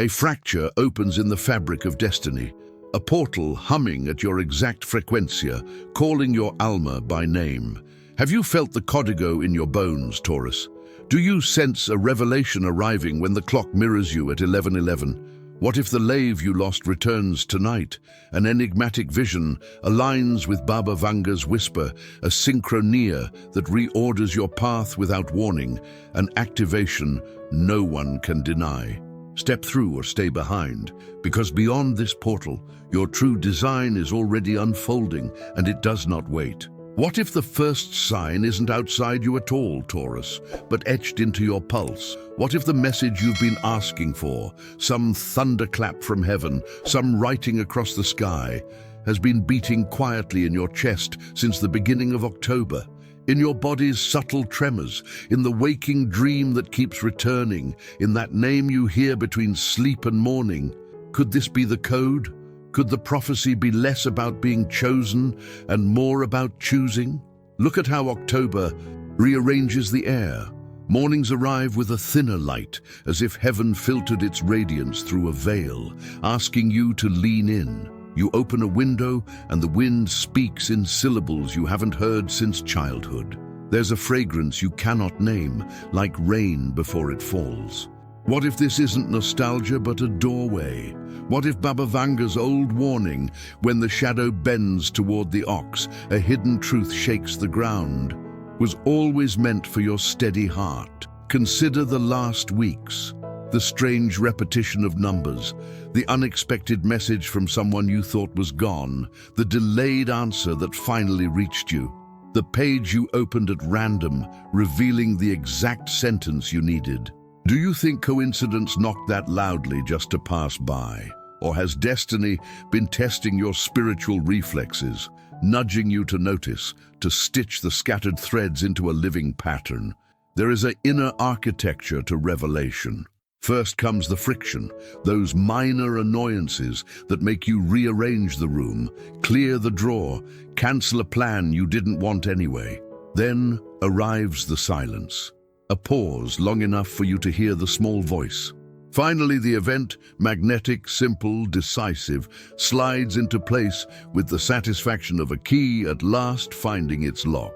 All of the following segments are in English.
A fracture opens in the fabric of destiny, a portal humming at your exact frequencia, calling your alma by name. Have you felt the código in your bones, Taurus? Do you sense a revelation arriving when the clock mirrors you at 11:11? What if the lave you lost returns tonight? An enigmatic vision aligns with Baba Vanga's whisper, a synchronia that reorders your path without warning, an activation no one can deny. Step through or stay behind, because beyond this portal, your true design is already unfolding and it does not wait. What if the first sign isn't outside you at all, Taurus, but etched into your pulse? What if the message you've been asking for, some thunderclap from heaven, some writing across the sky, has been beating quietly in your chest since the beginning of October? In your body's subtle tremors, in the waking dream that keeps returning, in that name you hear between sleep and morning? Could this be the code? Could the prophecy be less about being chosen and more about choosing? Look at how October rearranges the air. Mornings arrive with a thinner light, as if heaven filtered its radiance through a veil, asking you to lean in. You open a window and the wind speaks in syllables you haven't heard since childhood. There's a fragrance you cannot name, like rain before it falls. What if this isn't nostalgia but a doorway? What if Baba Vanga's old warning, when the shadow bends toward the ox, a hidden truth shakes the ground, was always meant for your steady heart? Consider the last weeks, the strange repetition of numbers, the unexpected message from someone you thought was gone, the delayed answer that finally reached you, the page you opened at random, revealing the exact sentence you needed. Do you think coincidence knocked that loudly just to pass by? Or has destiny been testing your spiritual reflexes, nudging you to notice, to stitch the scattered threads into a living pattern? There is an inner architecture to revelation. First comes the friction, those minor annoyances that make you rearrange the room, clear the drawer, cancel a plan you didn't want anyway. Then arrives the silence. A pause long enough for you to hear the small voice. Finally, the event, magnetic, simple, decisive, slides into place with the satisfaction of a key at last finding its lock.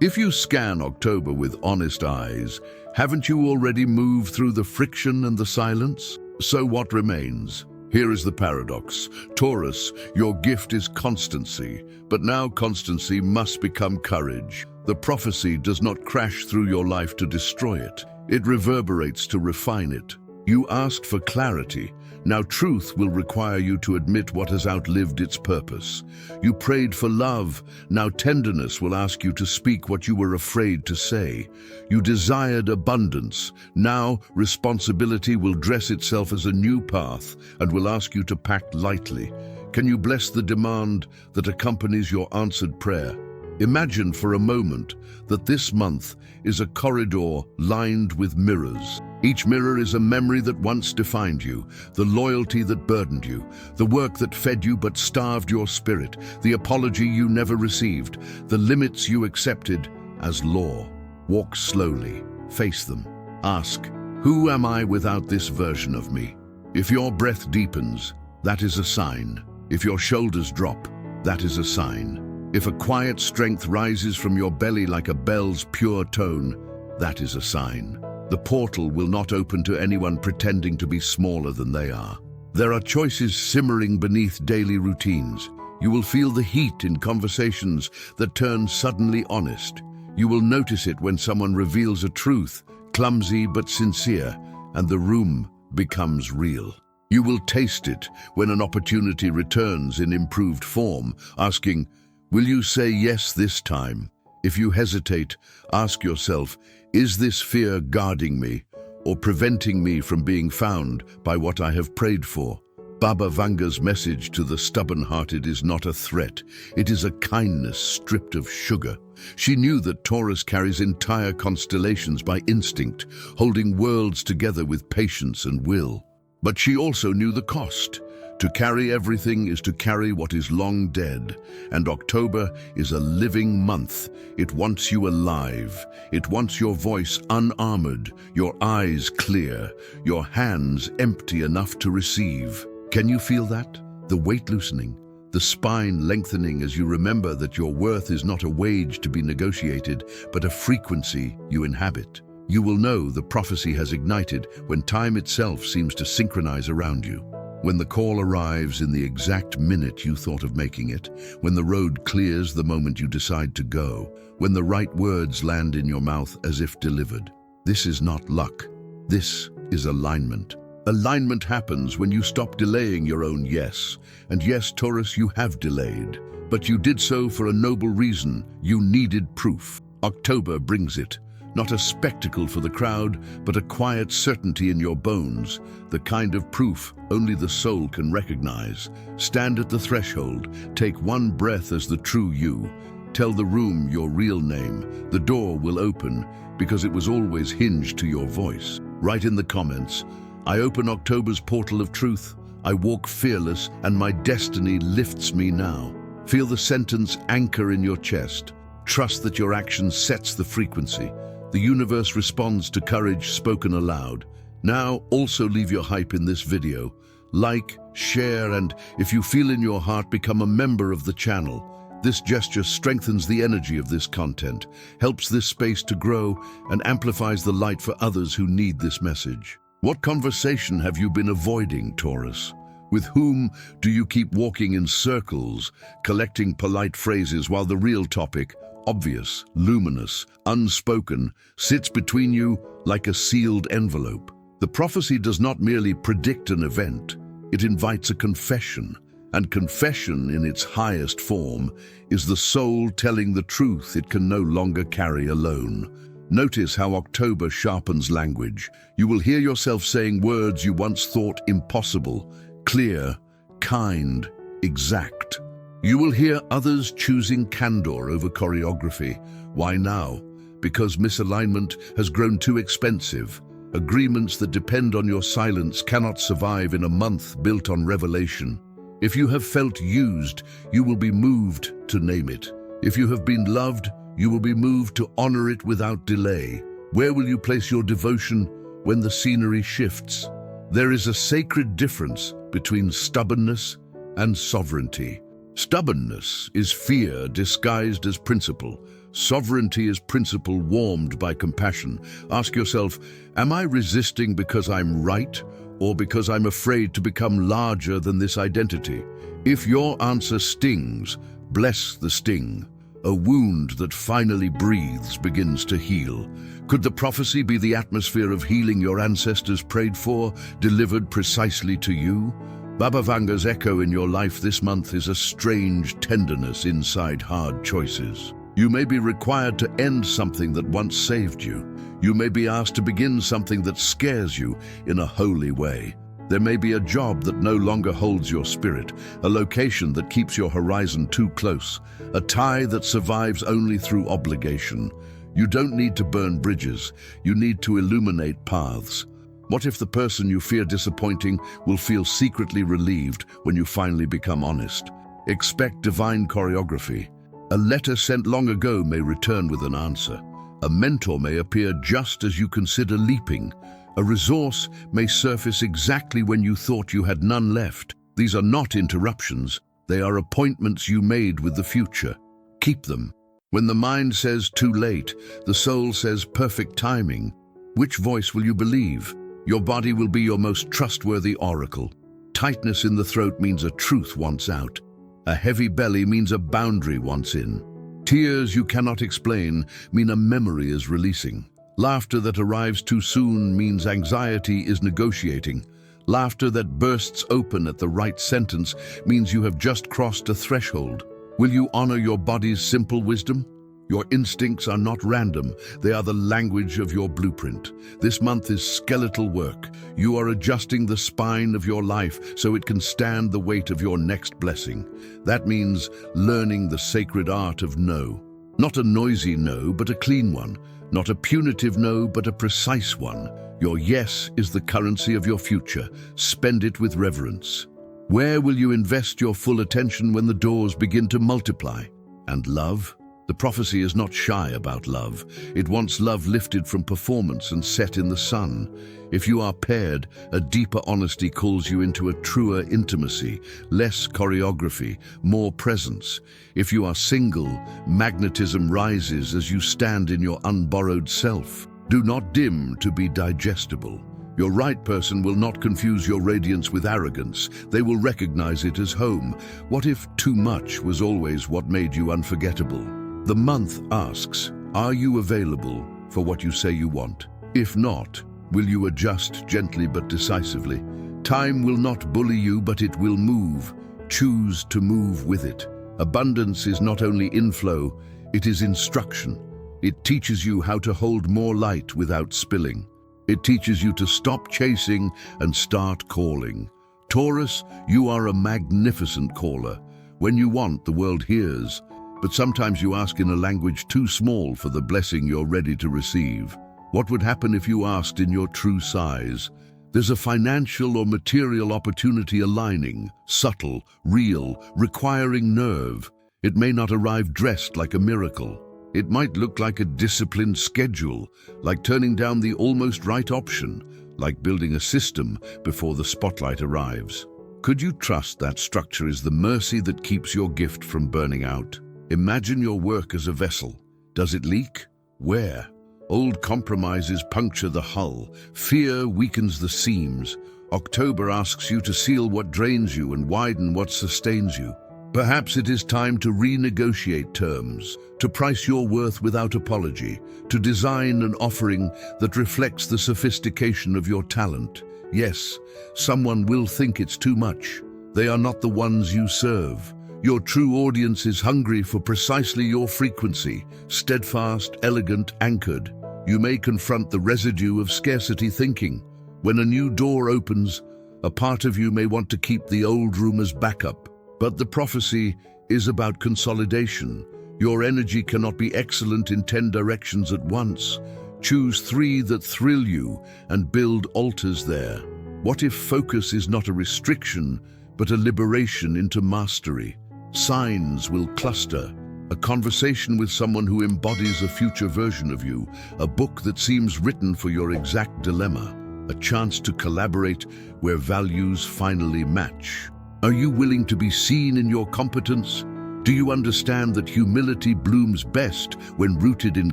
If you scan October with honest eyes, haven't you already moved through the friction and the silence? So what remains? Here is the paradox. Taurus, your gift is constancy, but now constancy must become courage. The prophecy does not crash through your life to destroy it. It reverberates to refine it. You asked for clarity. Now truth will require you to admit what has outlived its purpose. You prayed for love. Now tenderness will ask you to speak what you were afraid to say. You desired abundance. Now responsibility will dress itself as a new path and will ask you to pack lightly. Can you bless the demand that accompanies your answered prayer? Imagine for a moment that this month is a corridor lined with mirrors. Each mirror is a memory that once defined you, the loyalty that burdened you, the work that fed you but starved your spirit, the apology you never received, the limits you accepted as law. Walk slowly, face them, ask, who am I without this version of me? If your breath deepens, that is a sign. If your shoulders drop, that is a sign. If a quiet strength rises from your belly like a bell's pure tone, that is a sign. The portal will not open to anyone pretending to be smaller than they are. There are choices simmering beneath daily routines. You will feel the heat in conversations that turn suddenly honest. You will notice it when someone reveals a truth, clumsy but sincere, and the room becomes real. You will taste it when an opportunity returns in improved form, asking, will you say yes this time? If you hesitate, ask yourself, is this fear guarding me or preventing me from being found by what I have prayed for? Baba Vanga's message to the stubborn-hearted is not a threat. It is a kindness stripped of sugar. She knew that Taurus carries entire constellations by instinct, holding worlds together with patience and will. But she also knew the cost. To carry everything is to carry what is long dead, and October is a living month. It wants you alive. It wants your voice unarmored, your eyes clear, your hands empty enough to receive. Can you feel that? The weight loosening, the spine lengthening as you remember that your worth is not a wage to be negotiated, but a frequency you inhabit. You will know the prophecy has ignited when time itself seems to synchronize around you. When the call arrives in the exact minute you thought of making it, when the road clears the moment you decide to go, when the right words land in your mouth as if delivered. This is not luck. This is alignment. Alignment happens when you stop delaying your own yes. And yes, Taurus, you have delayed. But you did so for a noble reason. You needed proof. October brings it. Not a spectacle for the crowd, but a quiet certainty in your bones, the kind of proof only the soul can recognize. Stand at the threshold, take one breath as the true you. Tell the room your real name. The door will open because it was always hinged to your voice. Write in the comments, I open October's portal of truth. I walk fearless and my destiny lifts me now. Feel the sentence anchor in your chest. Trust that your action sets the frequency. The universe responds to courage spoken aloud. Now, also leave your hype in this video. Like, share, and if you feel in your heart, become a member of the channel. This gesture strengthens the energy of this content, helps this space to grow, and amplifies the light for others who need this message. What conversation have you been avoiding, Taurus? With whom do you keep walking in circles, collecting polite phrases while the real topic, obvious, luminous, unspoken, sits between you like a sealed envelope? The prophecy does not merely predict an event, it invites a confession. And confession in its highest form is the soul telling the truth it can no longer carry alone. Notice how October sharpens language. You will hear yourself saying words you once thought impossible, clear, kind, exact. You will hear others choosing candor over choreography. Why now? Because misalignment has grown too expensive. Agreements that depend on your silence cannot survive in a month built on revelation. If you have felt used, you will be moved to name it. If you have been loved, you will be moved to honor it without delay. Where will you place your devotion when the scenery shifts? There is a sacred difference between stubbornness and sovereignty. Stubbornness is fear disguised as principle. Sovereignty is principle warmed by compassion. Ask yourself, am I resisting because I'm right, or because I'm afraid to become larger than this identity? If your answer stings, bless the sting. A wound that finally breathes begins to heal. Could the prophecy be the atmosphere of healing your ancestors prayed for, delivered precisely to you? Baba Vanga's echo in your life this month is a strange tenderness inside hard choices. You may be required to end something that once saved you. You may be asked to begin something that scares you in a holy way. There may be a job that no longer holds your spirit, a location that keeps your horizon too close, a tie that survives only through obligation. You don't need to burn bridges, you need to illuminate paths. What if the person you fear disappointing will feel secretly relieved when you finally become honest? Expect divine choreography. A letter sent long ago may return with an answer. A mentor may appear just as you consider leaping. A resource may surface exactly when you thought you had none left. These are not interruptions. They are appointments you made with the future. Keep them. When the mind says too late, the soul says perfect timing. Which voice will you believe? Your body will be your most trustworthy oracle. Tightness in the throat means a truth wants out. A heavy belly means a boundary wants in. Tears you cannot explain mean a memory is releasing. Laughter that arrives too soon means anxiety is negotiating. Laughter that bursts open at the right sentence means you have just crossed a threshold. Will you honor your body's simple wisdom? Your instincts are not random. They are the language of your blueprint. This month is skeletal work. You are adjusting the spine of your life so it can stand the weight of your next blessing. That means learning the sacred art of no. Not a noisy no, but a clean one. Not a punitive no, but a precise one. Your yes is the currency of your future. Spend it with reverence. Where will you invest your full attention when the doors begin to multiply? And love? The prophecy is not shy about love. It wants love lifted from performance and set in the sun. If you are paired, a deeper honesty calls you into a truer intimacy, less choreography, more presence. If you are single, magnetism rises as you stand in your unborrowed self. Do not dim to be digestible. Your right person will not confuse your radiance with arrogance. They will recognize it as home. What if too much was always what made you unforgettable? The month asks, are you available for what you say you want? If not, will you adjust gently but decisively? Time will not bully you, but it will move. Choose to move with it. Abundance is not only inflow, it is instruction. It teaches you how to hold more light without spilling. It teaches you to stop chasing and start calling. Taurus, you are a magnificent caller. When you want, the world hears. But sometimes you ask in a language too small for the blessing you're ready to receive. What would happen if you asked in your true size? There's a financial or material opportunity aligning, subtle, real, requiring nerve. It may not arrive dressed like a miracle. It might look like a disciplined schedule, like turning down the almost right option, like building a system before the spotlight arrives. Could you trust that structure is the mercy that keeps your gift from burning out? Imagine your work as a vessel. Does it leak? Where? Old compromises puncture the hull. Fear weakens the seams. October asks you to seal what drains you and widen what sustains you. Perhaps it is time to renegotiate terms, to price your worth without apology, to design an offering that reflects the sophistication of your talent. Yes, someone will think it's too much. They are not the ones you serve. Your true audience is hungry for precisely your frequency, steadfast, elegant, anchored. You may confront the residue of scarcity thinking. When a new door opens, a part of you may want to keep the old room as backup. But the prophecy is about consolidation. Your energy cannot be excellent in 10 directions at once. Choose 3 that thrill you and build altars there. What if focus is not a restriction, but a liberation into mastery? Signs will cluster. A conversation with someone who embodies a future version of you, a book that seems written for your exact dilemma, a chance to collaborate where values finally match. Are you willing to be seen in your competence? Do you understand that humility blooms best when rooted in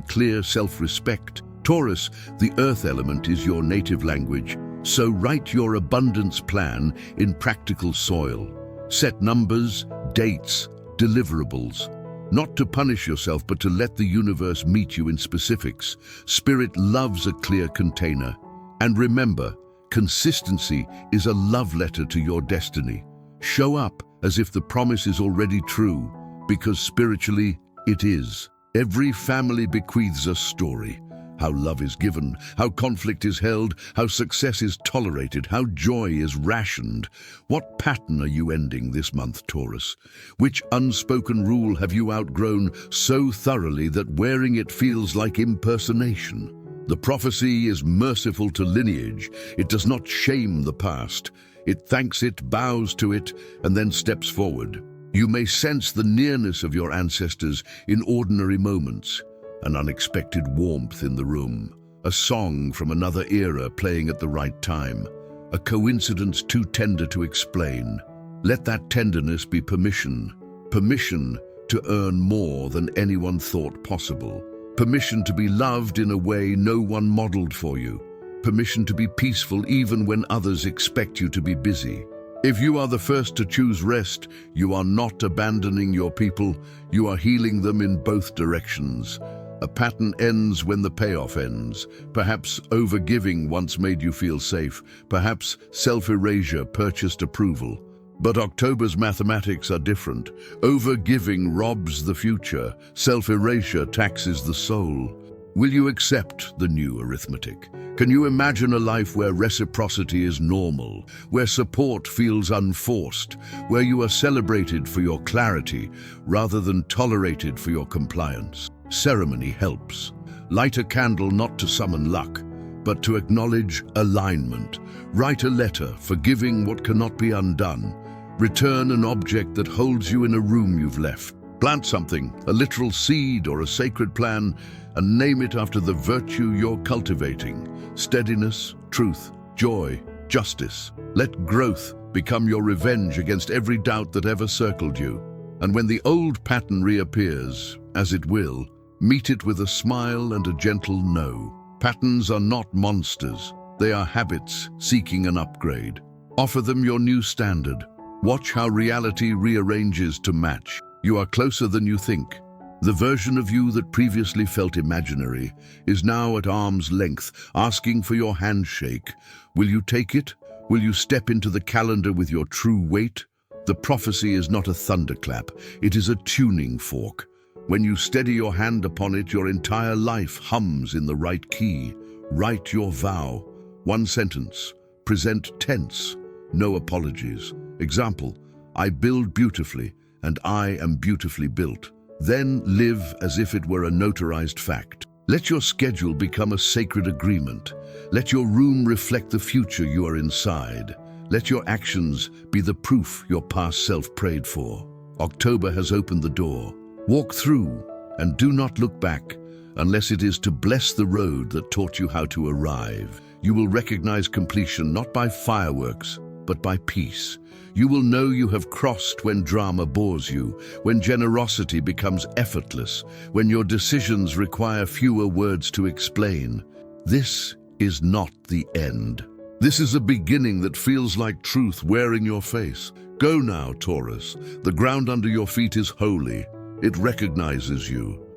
clear self-respect? Taurus, the earth element is your native language, so write your abundance plan in practical soil. Set numbers, dates, deliverables. Not to punish yourself, but to let the universe meet you in specifics. Spirit loves a clear container. And remember, consistency is a love letter to your destiny. Show up as if the promise is already true, because spiritually it is. Every family bequeaths a story. How love is given, how conflict is held, how success is tolerated, how joy is rationed. What pattern are you ending this month, Taurus? Which unspoken rule have you outgrown so thoroughly that wearing it feels like impersonation? The prophecy is merciful to lineage. It does not shame the past. It thanks it, bows to it, and then steps forward. You may sense the nearness of your ancestors in ordinary moments, an unexpected warmth in the room, a song from another era playing at the right time, a coincidence too tender to explain. Let that tenderness be permission to earn more than anyone thought possible, permission to be loved in a way no one modeled for you, permission to be peaceful even when others expect you to be busy. If you are the first to choose rest, you are not abandoning your people, you are healing them in both directions. A pattern ends when the payoff ends. Perhaps overgiving once made you feel safe, perhaps self-erasure purchased approval. But October's mathematics are different. Overgiving robs the future, self-erasure taxes the soul. Will you accept the new arithmetic? Can you imagine a life where reciprocity is normal, where support feels unforced, where you are celebrated for your clarity rather than tolerated for your compliance? Ceremony helps. Light a candle not to summon luck, but to acknowledge alignment. Write a letter forgiving what cannot be undone. Return an object that holds you in a room you've left. Plant something, a literal seed or a sacred plan, and name it after the virtue you're cultivating. Steadiness, truth, joy, justice. Let growth become your revenge against every doubt that ever circled you. And when the old pattern reappears, as it will, meet it with a smile and a gentle no. Patterns are not monsters. They are habits seeking an upgrade. Offer them your new standard. Watch how reality rearranges to match. You are closer than you think. The version of you that previously felt imaginary is now at arm's length, asking for your handshake. Will you take it? Will you step into the calendar with your true weight? The prophecy is not a thunderclap, it is a tuning fork. When you steady your hand upon it, your entire life hums in the right key. Write your vow. One sentence. Present tense. No apologies. Example, I build beautifully, and I am beautifully built. Then live as if it were a notarized fact. Let your schedule become a sacred agreement. Let your room reflect the future you are inside. Let your actions be the proof your past self prayed for. October has opened the door. Walk through and do not look back unless it is to bless the road that taught you how to arrive. You will recognize completion not by fireworks, but by peace. You will know you have crossed when drama bores you, when generosity becomes effortless, when your decisions require fewer words to explain. This is not the end. This is a beginning that feels like truth wearing your face. Go now, Taurus. The ground under your feet is holy. It recognizes you.